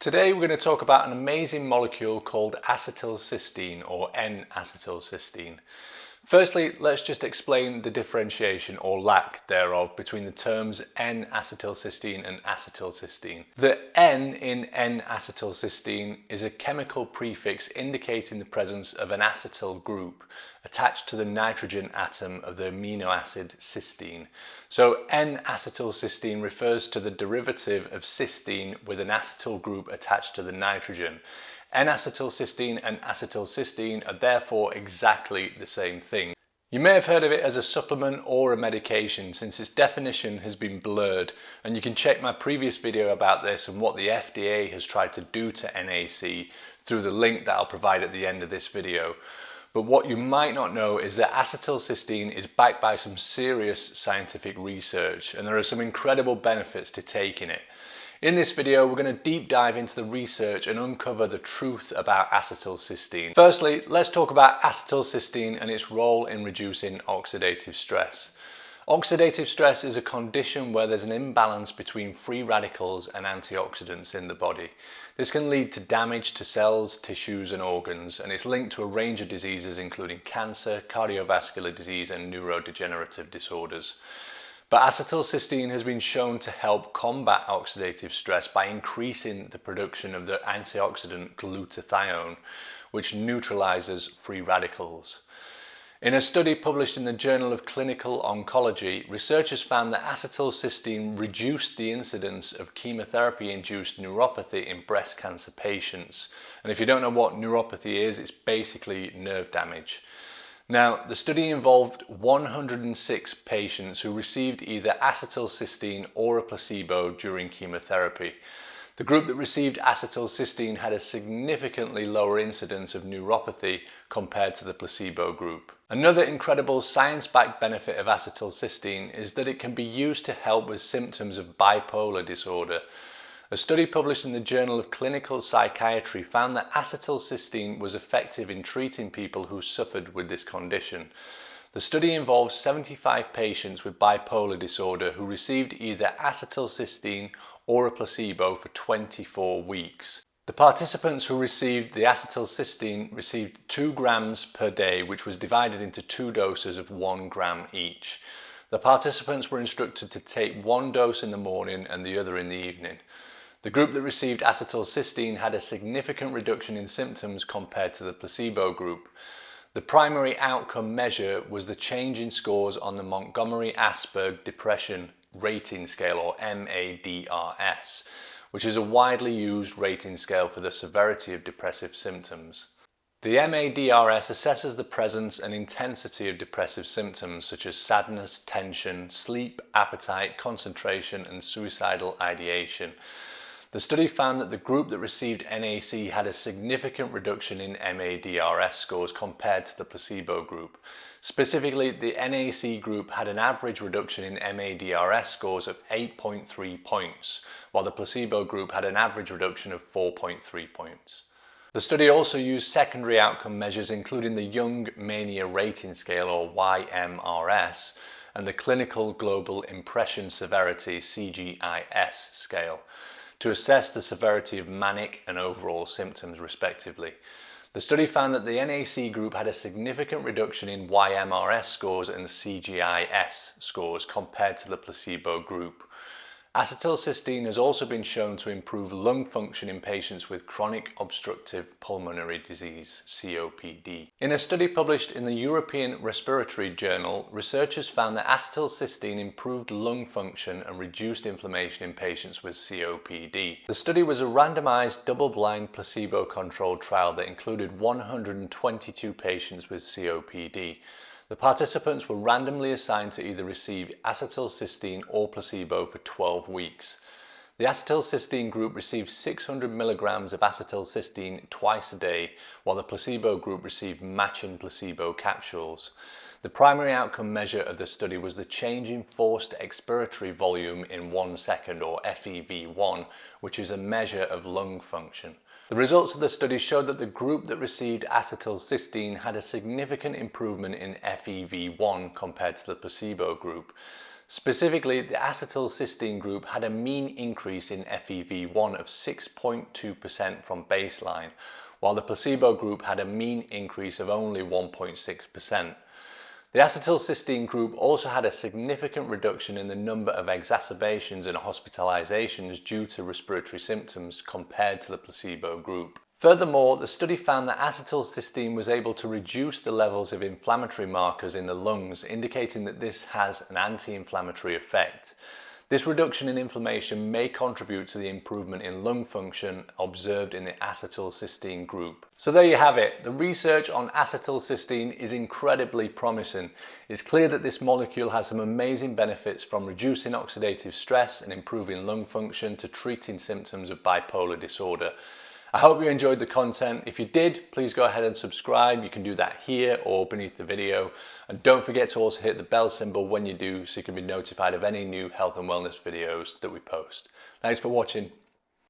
Today we're going to talk about an amazing molecule called acetylcysteine or N-acetylcysteine. Firstly, let's just explain the differentiation or lack thereof between the terms N-acetylcysteine and acetylcysteine. The N in N-acetylcysteine is a chemical prefix indicating the presence of an acetyl group attached to the nitrogen atom of the amino acid cysteine. So N-acetylcysteine refers to the derivative of cysteine with an acetyl group attached to the nitrogen. N-acetylcysteine and acetylcysteine are therefore exactly the same thing. You may have heard of it as a supplement or a medication since its definition has been blurred, and you can check my previous video about this and what the FDA has tried to do to NAC through the link that I'll provide at the end of this video. But what you might not know is that acetylcysteine is backed by some serious scientific research, and there are some incredible benefits to taking it. In this video, we're going to deep dive into the research and uncover the truth about acetylcysteine. Firstly, let's talk about acetylcysteine and its role in reducing oxidative stress. Oxidative stress is a condition where there's an imbalance between free radicals and antioxidants in the body. This can lead to damage to cells, tissues and organs, and it's linked to a range of diseases including cancer, cardiovascular disease and neurodegenerative disorders. But acetylcysteine has been shown to help combat oxidative stress by increasing the production of the antioxidant glutathione, which neutralizes free radicals. In a study published in the Journal of Clinical Oncology, researchers found that acetylcysteine reduced the incidence of chemotherapy-induced neuropathy in breast cancer patients. And if you don't know what neuropathy is, it's basically nerve damage. Now, the study involved 106 patients who received either acetylcysteine or a placebo during chemotherapy. The group that received acetylcysteine had a significantly lower incidence of neuropathy compared to the placebo group. Another incredible science-backed benefit of acetylcysteine is that it can be used to help with symptoms of bipolar disorder. A study published in the Journal of Clinical Psychiatry found that acetylcysteine was effective in treating people who suffered with this condition. The study involved 75 patients with bipolar disorder who received either acetylcysteine or a placebo for 24 weeks. The participants who received the acetylcysteine received 2 grams per day, which was divided into 2 doses of 1 gram each. The participants were instructed to take 1 dose in the morning and the other in the evening. The group that received acetylcysteine had a significant reduction in symptoms compared to the placebo group. The primary outcome measure was the change in scores on the Montgomery-Åsberg Depression Rating Scale, or MADRS, which is a widely used rating scale for the severity of depressive symptoms. The MADRS assesses the presence and intensity of depressive symptoms such as sadness, tension, sleep, appetite, concentration, and suicidal ideation. The study found that the group that received NAC had a significant reduction in MADRS scores compared to the placebo group. Specifically, the NAC group had an average reduction in MADRS scores of 8.3 points, while the placebo group had an average reduction of 4.3 points. The study also used secondary outcome measures including the Young Mania Rating Scale, or YMRS, and the Clinical Global Impression Severity CGIS scale, to assess the severity of manic and overall symptoms respectively. The study found that the NAC group had a significant reduction in YMRS scores and CGIS scores compared to the placebo group. Acetylcysteine has also been shown to improve lung function in patients with chronic obstructive pulmonary disease, COPD. In a study published in the European Respiratory Journal, researchers found that acetylcysteine improved lung function and reduced inflammation in patients with COPD. The study was a randomized, double-blind, placebo-controlled trial that included 122 patients with COPD. The participants were randomly assigned to either receive acetylcysteine or placebo for 12 weeks. The acetylcysteine group received 600 milligrams of acetylcysteine twice a day, while the placebo group received matching placebo capsules. The primary outcome measure of the study was the change in forced expiratory volume in 1 second, or FEV1, which is a measure of lung function. The results of the study showed that the group that received acetylcysteine had a significant improvement in FEV1 compared to the placebo group. Specifically, the acetylcysteine group had a mean increase in FEV1 of 6.2% from baseline, while the placebo group had a mean increase of only 1.6%. The acetylcysteine group also had a significant reduction in the number of exacerbations and hospitalizations due to respiratory symptoms compared to the placebo group. Furthermore, the study found that acetylcysteine was able to reduce the levels of inflammatory markers in the lungs, indicating that this has an anti-inflammatory effect. This reduction in inflammation may contribute to the improvement in lung function observed in the acetylcysteine group. So there you have it. The research on acetylcysteine is incredibly promising. It's clear that this molecule has some amazing benefits, from reducing oxidative stress and improving lung function to treating symptoms of bipolar disorder. I hope you enjoyed the content. If you did, please go ahead and subscribe. You can do that here or beneath the video. And don't forget to also hit the bell symbol when you do, so you can be notified of any new health and wellness videos that we post. Thanks for watching.